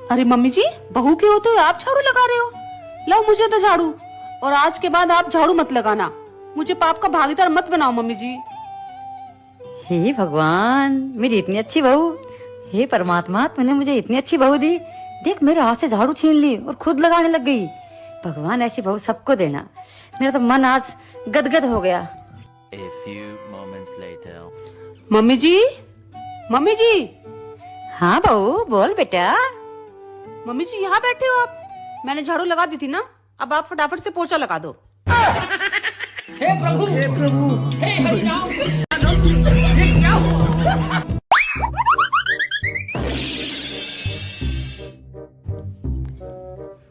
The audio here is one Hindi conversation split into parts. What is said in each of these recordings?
अरे मम्मी जी, बहू के होते हुए आप झाड़ू लगा रहे हो? लाओ मुझे तो झाड़ू, और आज के बाद आप झाड़ू मत लगाना। मुझे पाप का भागीदार मत बनाओ मम्मी जी। हे भगवान, मेरी इतनी अच्छी बहू। हे परमात्मा, तूने मुझे इतनी अच्छी बहू दी। देख, मेरे हाथ से झाड़ू छीन ली और खुद लगाने लग गई। भगवान ऐसी बहू सबको देना। मेरा तो मन आज गदगद हो गया। A few moments later. Mummy ji, mummy ji. हाँ बहू, बोल बेटा। मम्मी जी यहाँ बैठे हो आप? मैंने झाड़ू लगा दी थी ना, अब आप फटाफट से पोछा लगा दो। हे प्रभु, हे प्रभु, हे हरिनाम। ये क्या हुआ?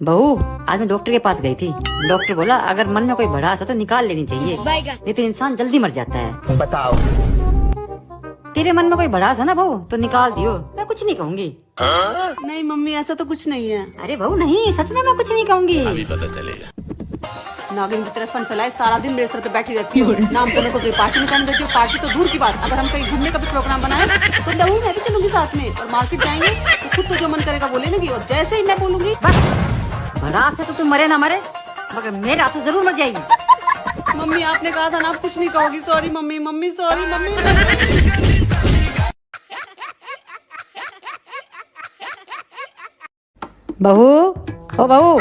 बहू, आज मैं डॉक्टर के पास गई थी। डॉक्टर बोला अगर मन में कोई भड़ास हो तो निकाल लेनी चाहिए, नहीं तो इंसान जल्दी मर जाता है। बताओ। तेरे मन में कोई भड़ास हो ना बहू तो निकाल दियो, मैं कुछ नहीं कहूँगी। नहीं मम्मी, ऐसा तो कुछ नहीं है। अरे बहू नहीं, सच में मैं कुछ नहीं कहूँगी। अभी पता चलेगा। नागिन की तरह फन फैलाए सारा दिन मेरे सर पे बैठी रहती हो। नाम दोनों को कोई पार्टी में देती हो। पार्टी तो दूर की बात, अगर हम कहीं घूमने का भी प्रोग्राम बनाए तो बहू मैं भी चलूंगी साथ में, और मार्केट जाएंगे तो खुद तो जो मन करेगा बोले लगी, और जैसे ही मैं बोलूंगी बस, भड़ास से तो तुम मरे ना मरे, मगर मेरा तो जरूर मर जाएगी। मम्मी आपने कहा था ना आप कुछ नहीं कहोगी। Sorry mummy, mummy sorry mummy. बहू, ओ बहू।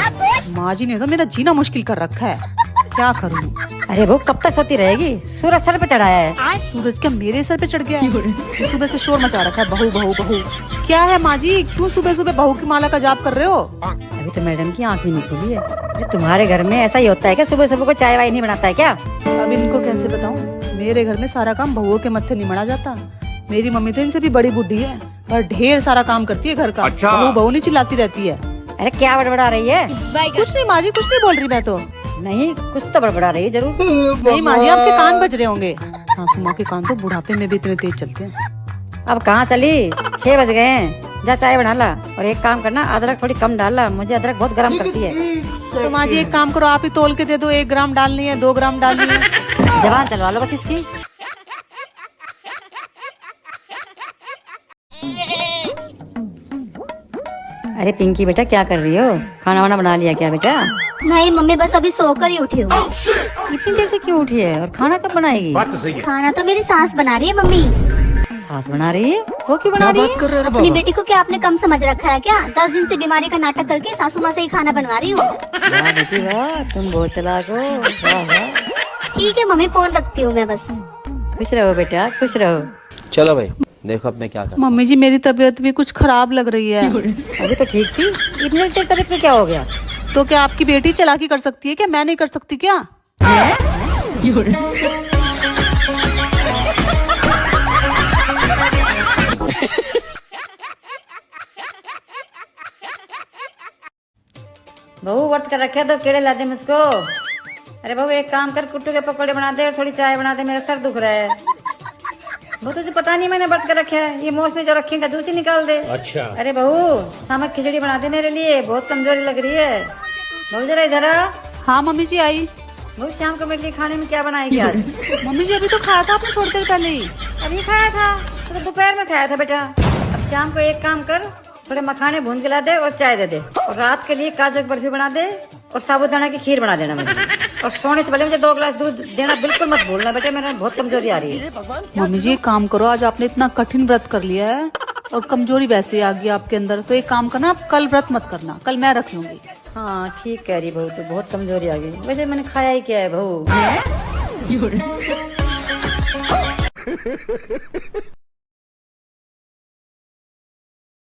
माँ जी ने तो मेरा जीना मुश्किल कर रखा है, क्या करूँ? अरे बहू कब तक सोती रहेगी? सूरज सर पे चढ़ाया है। सूरज क्या मेरे सर पे चढ़ गया है? जो सुबह से शोर मचा रखा है, बहू बहू बहू। क्या है माँ जी, क्यों सुबह सुबह बहू की माला का जाप कर रहे हो? अभी तो मैडम की आँख भी नहीं खुली है। अरे तुम्हारे घर में ऐसा ही होता है क्या? सुबह सुबह को चाय वाय नहीं बनाता है क्या? अब इनको कैसे बताऊँ, मेरे घर में सारा काम बहुओं के मत्थे नहीं मना जाता। मेरी मम्मी तो इनसे भी बड़ी बुढ़ी है, पर ढेर सारा काम करती है घर का। अच्छा। बहू बहू नहीं चिल्लाती रहती है। अरे क्या बड़बड़ा रही है? कुछ नहीं माँ जी, कुछ नहीं बोल रही मैं तो। नहीं, कुछ तो बड़बड़ा रही है जरूर। नहीं माँ जी, आपके कान बज रहे होंगे। सासू माँ के कान तो बुढ़ापे में भी इतने तेज चलते हैं। अब कहाँ चली? 6 बज गए हैं। जा चाय बना ला, और एक काम करना, अदरक थोड़ी कम डालना, मुझे अदरक बहुत गर्म करती है। तो माँ जी एक काम करो, आप ही तोल के दे दो। 1 ग्राम डालनी है, 2 ग्राम डालनी है। जवान चलवा लो बस इसकी। अरे पिंकी बेटा, क्या कर रही हो? खाना वाना बना लिया क्या बेटा? नहीं मम्मी, बस अभी सोकर ही उठी हूँ। इतनी देर से क्यों उठी है? और खाना कब बनाएगी? बात तो सही है। खाना तो मेरी सास बना रही है मम्मी। सास बना रही है? वो क्यों बना रही है? अपनी बेटी को क्या आपने कम समझ रखा है क्या? 10 दिन से बीमारी का नाटक करके सासू माँ से ही खाना बनवा रही हूँ। वाह बेटी वाह, तुम बहुत चालाक हो। वाह वाह। ठीक है मम्मी, फोन रखती हूँ मैं बस। खुश रहो बेटा, खुश रहो। चलो भाई, देखो अब मैं क्या कर। मम्मी जी मेरी तबीयत भी कुछ खराब लग रही है। अभी तो ठीक थी, इतनी देर तबीयत को क्या हो गया? तो क्या आपकी बेटी चालाकी कर सकती है क्या? मैं नहीं कर सकती क्या? बहू व्रत कर रखे तो केड़े ला दे मुझको। अरे बहू एक काम कर, कुट्टू के पकौड़े बना दे और थोड़ी चाय बना दे, मेरा सर दुख रहा है। वो तुझे पता नहीं मैंने व्रत कर रखा है। ये मौसमी जो रखी का जूस ही निकाल दे। अच्छा। अरे बहू सामक खिचड़ी बना दे मेरे लिए, बहुत कमजोरी लग रही है। बहू जरा इधर आ। हाँ मम्मी जी आई। बहू शाम को मेरे लिए खाने में क्या बनाएगी आज? मम्मी जी अभी तो खाया था आपने थोड़ी देर पहले ही। अभी खाया था तो दोपहर में खाया था बेटा। अब शाम को एक काम कर, थोड़े मखाने भून के ला दे और चाय दे दे, और रात के लिए काजू की बर्फी बना दे और साबूदाना की खीर बना देना मुझे। और सोने से पहले मुझे 2 गिलास दूध देना बिल्कुल मत भूलना बेटा, मेरा बहुत कमजोरी आ रही है। मम्मी जी एक काम करो, आज आपने इतना कठिन व्रत कर लिया है और कमजोरी वैसे आ गई आपके अंदर, तो एक काम करना, आप कल व्रत मत करना, कल मैं रख लूंगी। हाँ ठीक कह रही बहू, तो बहुत कमजोरी आ गई। वैसे मैंने खाया ही क्या है बहू?